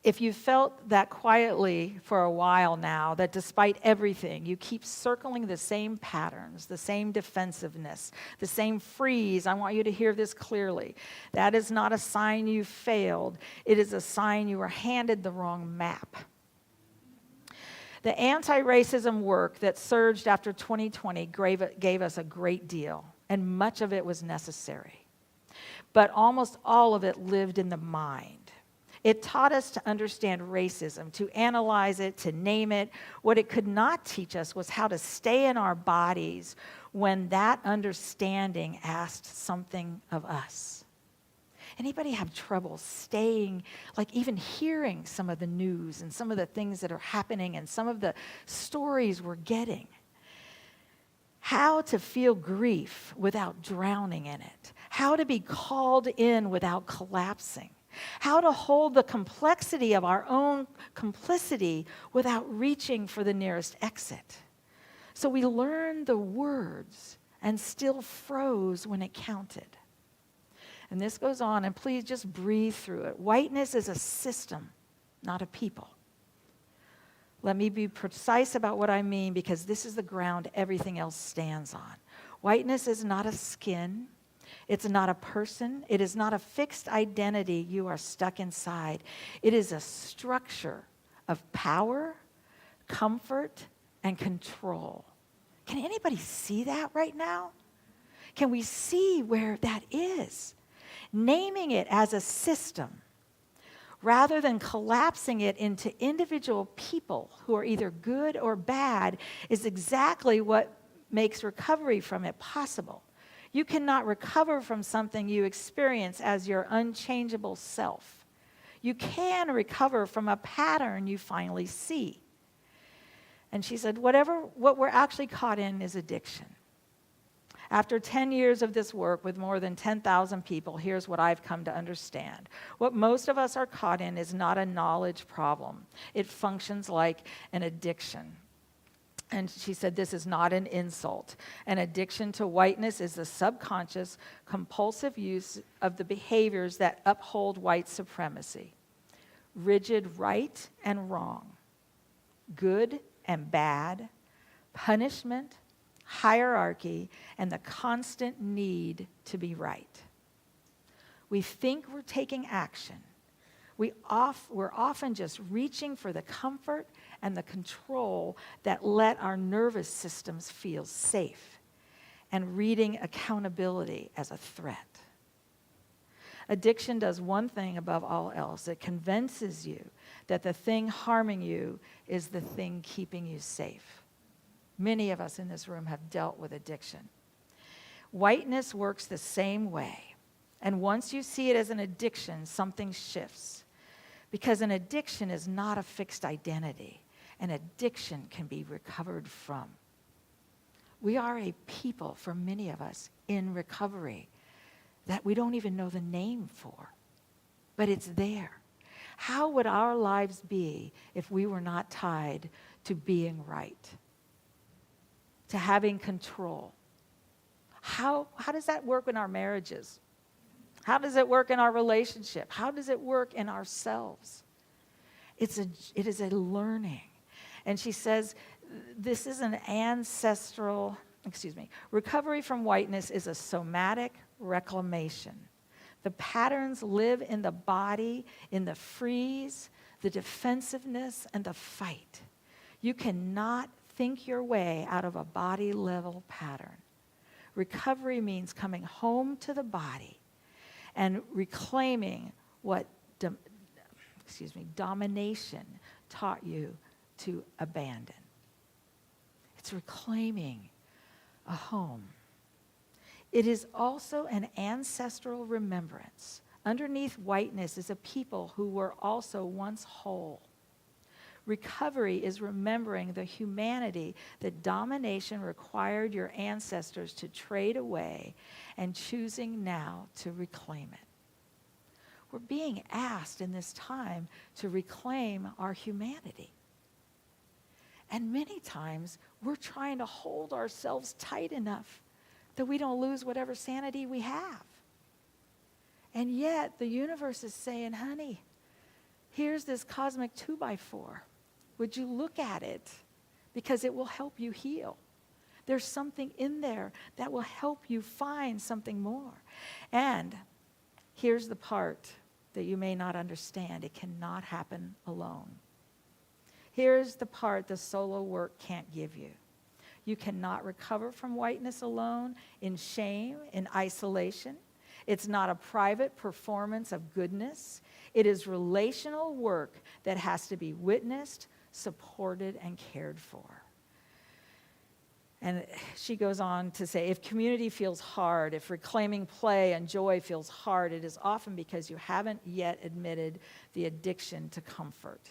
If you felt that quietly for a while now, that despite everything, you keep circling the same patterns, the same defensiveness, the same freeze, I want you to hear this clearly. That is not a sign you failed. It is a sign you were handed the wrong map. The anti-racism work that surged after 2020 gave us a great deal, and much of it was necessary. But almost all of it lived in the mind. It taught us to understand racism, to analyze it, to name it. What it could not teach us was how to stay in our bodies when that understanding asked something of us. Anybody have trouble staying, like even hearing some of the news and some of the things that are happening and some of the stories we're getting? How to feel grief without drowning in it. How to be called in without collapsing. How to hold the complexity of our own complicity without reaching for the nearest exit. So we learned the words and still froze when it counted. And this goes on, and please just breathe through it. Whiteness is a system, not a people. Let me be precise about what I mean, because this is the ground everything else stands on. Whiteness is not a skin. It's not a person. It is not a fixed identity you are stuck inside. It is a structure of power, comfort, and control. Can anybody see that right now? Can we see where that is? Naming it as a system, rather than collapsing it into individual people who are either good or bad, is exactly what makes recovery from it possible. You cannot recover from something you experience as your unchangeable self. You can recover from a pattern you finally see. And she said, what we're actually caught in is addiction. After 10 years of this work with more than 10,000 people, here's what I've come to understand. What most of us are caught in is not a knowledge problem. It functions like an addiction. And she said, this is not an insult. An addiction to whiteness is the subconscious, compulsive use of the behaviors that uphold white supremacy. Rigid right and wrong, good and bad, punishment, hierarchy, and the constant need to be right. We think we're taking action. We're often just reaching for the comfort and the control that let our nervous systems feel safe, and reading accountability as a threat. Addiction does one thing above all else. It convinces you that the thing harming you is the thing keeping you safe. Many of us in this room have dealt with addiction. Whiteness works the same way. And once you see it as an addiction, something shifts. Because an addiction is not a fixed identity. An addiction can be recovered from. We are a people, for many of us, in recovery that we don't even know the name for. But it's there. How would our lives be if we were not tied to being right? To having control? How does that work in our marriages? How does it work in our relationship? How does it work in ourselves? It is a learning. And she says, this is an recovery from whiteness is a somatic reclamation. The patterns live in the body, in the freeze, the defensiveness, and the fight. You cannot think your way out of a body-level pattern. Recovery means coming home to the body and reclaiming what domination taught you to abandon. It's reclaiming a home. It is also an ancestral remembrance. Underneath whiteness is a people who were also once whole. Recovery is remembering the humanity that domination required your ancestors to trade away and choosing now to reclaim it. We're being asked in this time to reclaim our humanity. And many times, we're trying to hold ourselves tight enough that we don't lose whatever sanity we have. And yet, the universe is saying, honey, here's this cosmic 2x4. Would you look at it? Because it will help you heal. There's something in there that will help you find something more. And here's the part that you may not understand. It cannot happen alone. Here's the part the solo work can't give you. You cannot recover from whiteness alone, in shame, in isolation. It's not a private performance of goodness. It is relational work that has to be witnessed, supported, and cared for. And she goes on to say, if community feels hard, if reclaiming play and joy feels hard, it is often because you haven't yet admitted the addiction to comfort.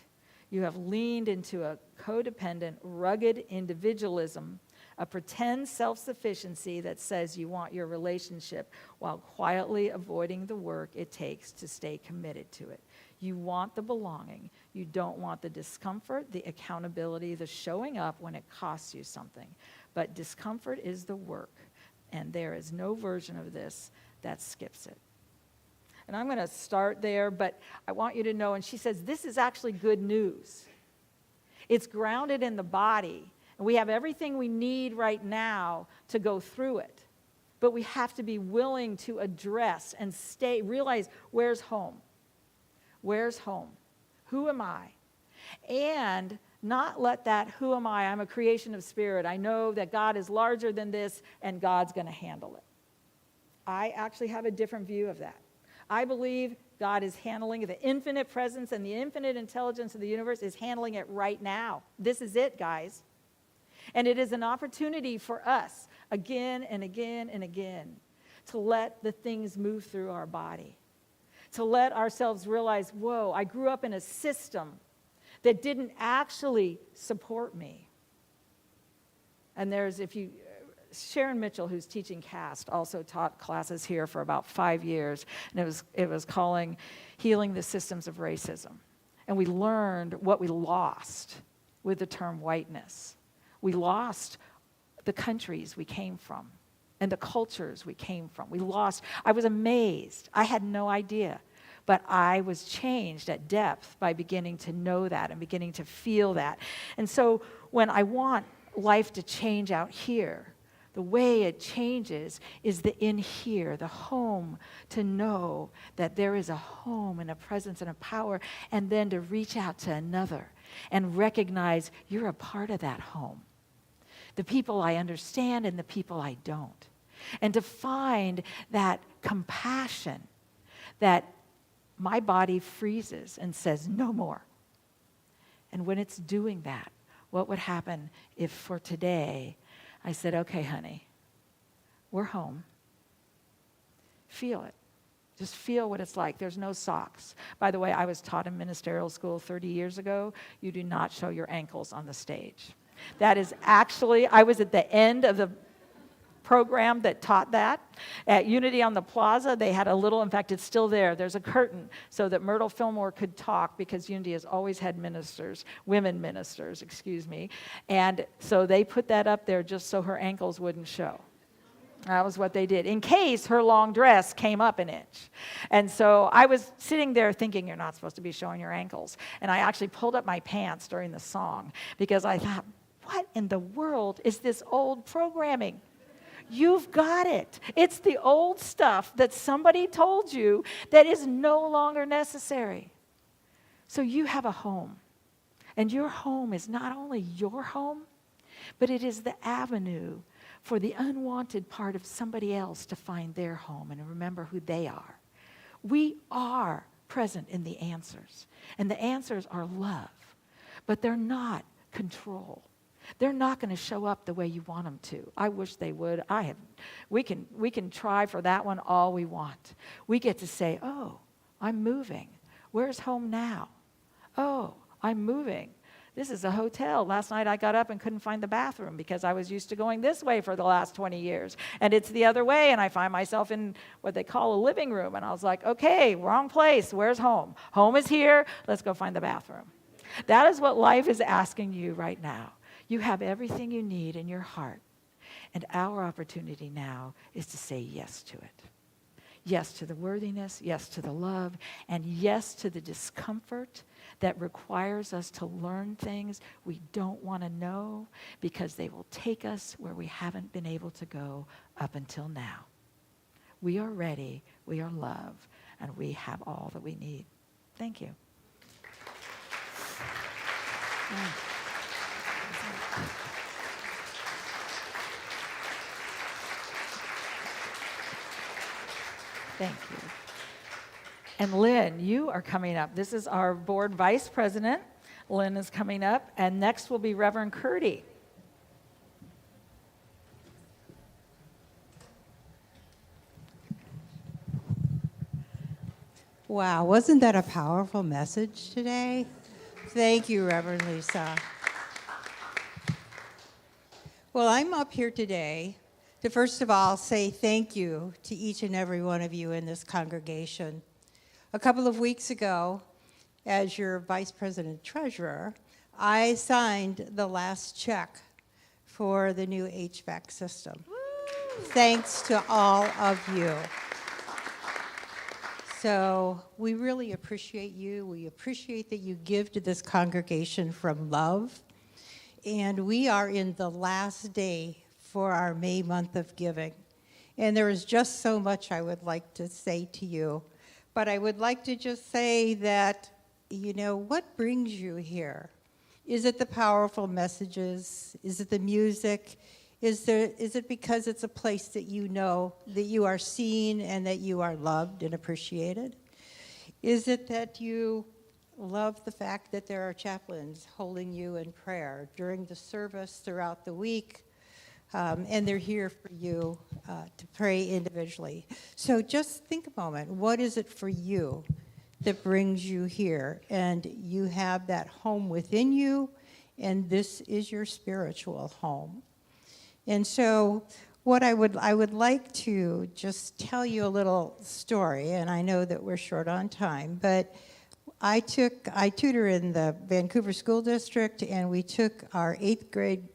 You have leaned into a codependent, rugged individualism, a pretend self-sufficiency that says you want your relationship while quietly avoiding the work it takes to stay committed to it. You want the belonging. You don't want the discomfort, the accountability, the showing up when it costs you something. But discomfort is the work, and there is no version of this that skips it. And I'm going to start there, but I want you to know, and she says, this is actually good news. It's grounded in the body, and we have everything we need right now to go through it. But we have to be willing to address and realize, where's home? Where's home? Who am I? And not let that, who am I? I'm a creation of spirit. I know that God is larger than this, and God's going to handle it. I actually have a different view of that. I believe God is handling the infinite presence and the infinite intelligence of the universe is handling it right now. This is it, guys. And it is an opportunity for us, again and again and again, to let the things move through our body. To let ourselves realize, whoa, I grew up in a system that didn't actually support me. And Sharon Mitchell, who's teaching CAST, also taught classes here for about 5 years, and it was calling Healing the Systems of Racism. And we learned what we lost with the term whiteness. We lost the countries we came from and the cultures we came from. I was amazed. I had no idea. But I was changed at depth by beginning to know that and beginning to feel that. And so when I want life to change out here, the way it changes is the in here, the home, to know that there is a home and a presence and a power, and then to reach out to another and recognize you're a part of that home. The people I understand and the people I don't. And to find that compassion that my body freezes and says, no more. And when it's doing that, what would happen if for today I said, okay, honey, we're home. Feel it. Just feel what it's like. There's no socks. By the way, I was taught in ministerial school 30 years ago, you do not show your ankles on the stage. That is actually, I was at the end of the program that taught that. At Unity on the Plaza, they had a little, in fact, it's still there. There's a curtain so that Myrtle Fillmore could talk because Unity has always had women ministers, And so they put that up there just so her ankles wouldn't show. That was what they did, in case her long dress came up an inch. And so I was sitting there thinking, you're not supposed to be showing your ankles. And I actually pulled up my pants during the song because I thought, what in the world is this old programming? You've got it. It's the old stuff that somebody told you that is no longer necessary. So you have a home. And your home is not only your home, but it is the avenue for the unwanted part of somebody else to find their home and remember who they are. We are present in the answers. And the answers are love. But they're not control. They're not going to show up the way you want them to. I wish they would. We can try for that one all we want. We get to say, oh, I'm moving. Where's home now? Oh, I'm moving. This is a hotel. Last night I got up and couldn't find the bathroom because I was used to going this way for the last 20 years. And it's the other way, and I find myself in what they call a living room. And I was like, okay, wrong place. Where's home? Home is here. Let's go find the bathroom. That is what life is asking you right now. You have everything you need in your heart. And our opportunity now is to say yes to it. Yes to the worthiness, yes to the love, and yes to the discomfort that requires us to learn things we don't want to know because they will take us where we haven't been able to go up until now. We are ready, we are loved, and we have all that we need. Thank you. Thank you. And Lynn, you are coming up. This is our board vice president. Lynn is coming up. And next will be Reverend Curdy.
Wow, wasn't that a powerful message today? Thank you, Reverend Lisa. Well, I'm up here today to first of all say thank you to each and every one of you in this congregation. A couple of weeks ago, as your Vice President Treasurer, I signed the last check for the new HVAC system. Woo! Thanks to all of you. So we really appreciate you. We appreciate that you give to this congregation from love. And we are in the last day for our May month of giving. And there is just so much I would like to say to you. But I would like to just say that, you know, what brings you here? Is it the powerful messages? Is it the music? Is it because it's a place that you know that you are seen and that you are loved and appreciated? Is it that you love the fact that there are chaplains holding you in prayer during the service throughout the week, and they're here for you to pray individually? So just think a moment. What is it for you that brings you here? And you have that home within you, and this is your spiritual home. And so what I would like to just tell you a little story, and I know that we're short on time, but I tutor in the Vancouver School District, and we took our 8th grade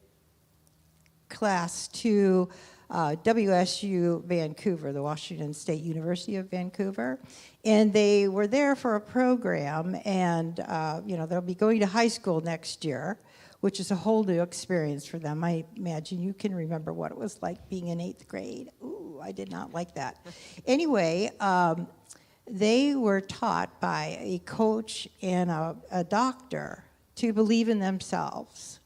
class to WSU Vancouver, the Washington State University of Vancouver, and they were there for a program, and they'll be going to high school next year, which is a whole new experience for them. I imagine you can remember what it was like being in 8th grade. Ooh, I did not like that. Anyway, they were taught by a coach and a doctor to believe in themselves.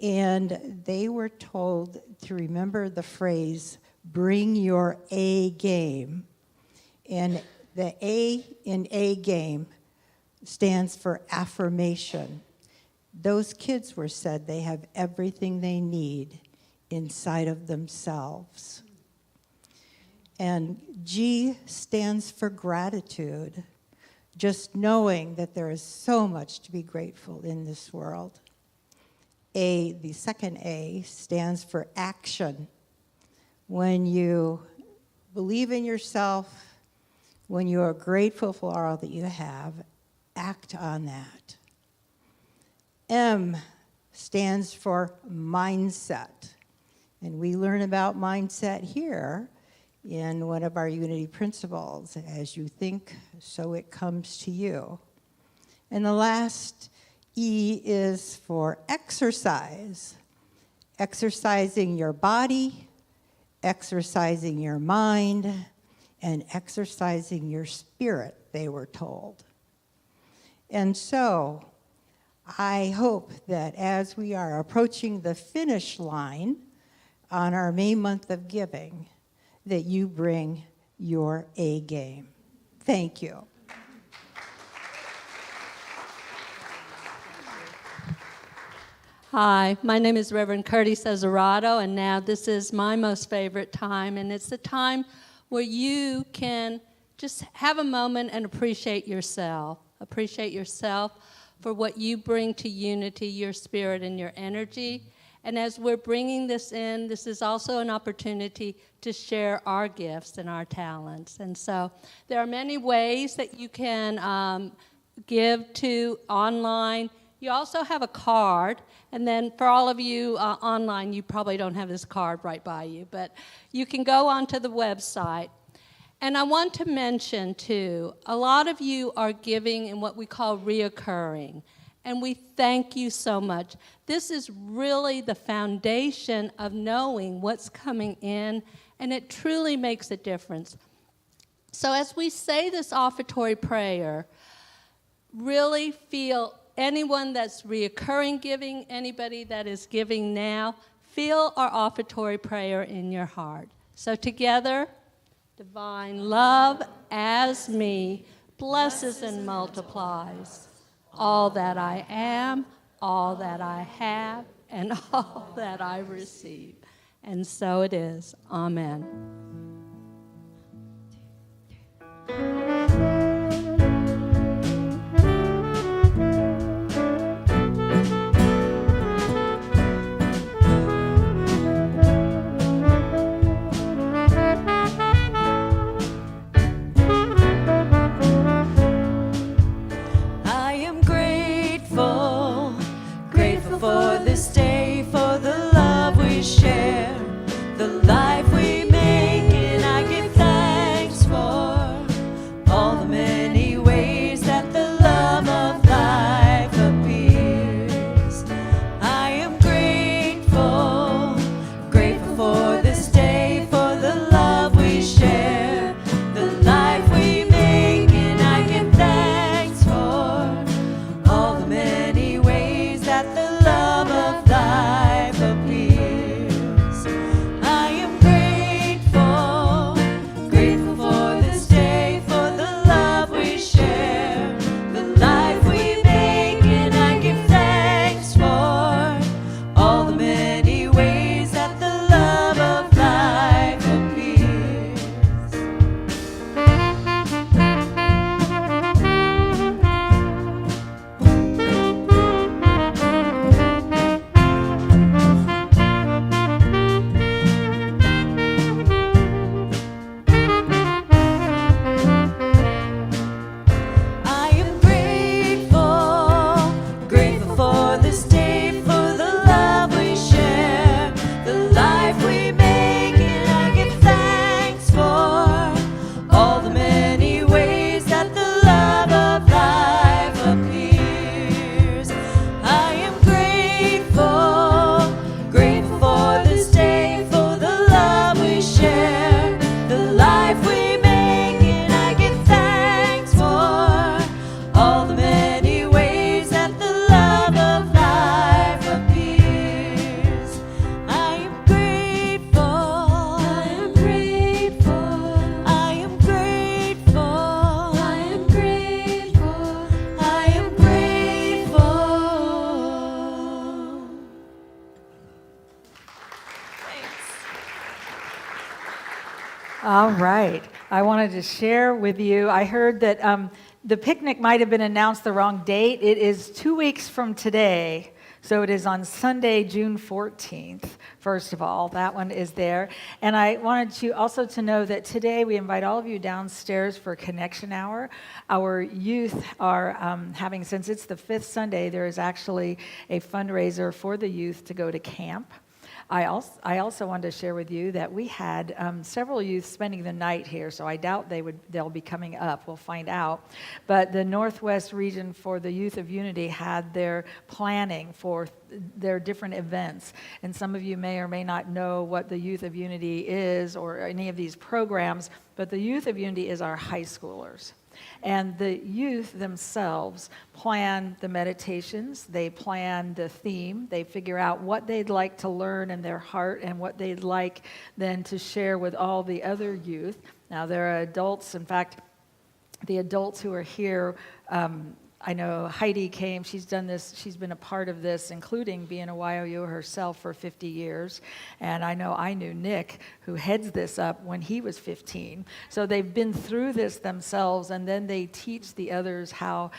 And they were told to remember the phrase, bring your A game. And the A in A game stands for affirmation. Those kids were said they have everything they need inside of themselves. And G stands for gratitude, just knowing that there is so much to be grateful in this world. A, the second A, stands for action. When you believe in yourself, when you are grateful for all that you have, act on that. M stands for mindset. And we learn about mindset here in one of our unity principles. As you think, so it comes to you. And the last E is for exercise. Exercising your body, exercising your mind, and exercising your spirit, they were told. And so, I hope that as we are approaching the finish line on our May month of giving, that you bring your A game. Thank you.
Hi, my name is Reverend Curdy Cesarado, and now this is my most favorite time, and it's the time where you can just have a moment and appreciate yourself. Appreciate yourself for what you bring to unity, your spirit and your energy. And as we're bringing this in, this is also an opportunity to share our gifts and our talents. And so there are many ways that you can give to online. You also have a card, and then for all of you online, you probably don't have this card right by you, but you can go onto the website. And I want to mention, too, a lot of you are giving in what we call reoccurring, and we thank you so much. This is really the foundation of knowing what's coming in, and it truly makes a difference. So as we say this offertory prayer, really feel anyone that's reoccurring giving, anybody that is giving now, feel our offertory prayer in your heart. So together, divine love as me blesses and multiplies all that I am, all that I have, and all that I receive. And so it is. Amen.
I am grateful, grateful for this day, for the love we share, the life we make, and I give thanks for all the many ways that the love of life appears. I am grateful, grateful for this day, for the love we share, the life we make, and I give thanks for all the many ways that the love of life appears. I am grateful, grateful for this day, for the love we share, the life we make, and I give thanks for all the many ways that the love of life appears. I am grateful, grateful for this day, for the love we share, the life we make, and I give thanks for all the many ways that the love of life appears. I am grateful, grateful for this day, for the love we share, the life we make, and I give thanks for all the many ways that the love of life appears. I am grateful, I am grateful, I am grateful, I am grateful, I am grateful.
All right. I wanted to share with you. I heard that the picnic might have been announced the wrong date. It is 2 weeks from today. So it is on Sunday, June 14th, first of all. That one is there. And I wanted you also to know that today we invite all of you downstairs for Connection Hour. Our youth are having, since it's the fifth Sunday, there is actually a fundraiser for the youth to go to camp. I also wanted to share with you that we had several youth spending the night here, so I doubt they'll be coming up. We'll find out. But the Northwest region for the Youth of Unity had their planning for their different events. And some of you may or may not know what the Youth of Unity is or any of these programs, but the Youth of Unity is our high schoolers. And the youth themselves plan the meditations, they plan the theme, they figure out what they'd like to learn in their heart and what they'd like then to share with all the other youth. Now, there are adults, in fact, the adults who are here, I know Heidi came, she's done this, she's been a part of this, including being a YOU herself for 50 years. And I know I knew Nick, who heads this up, when he was 15. So they've been through this themselves, and then they teach the others how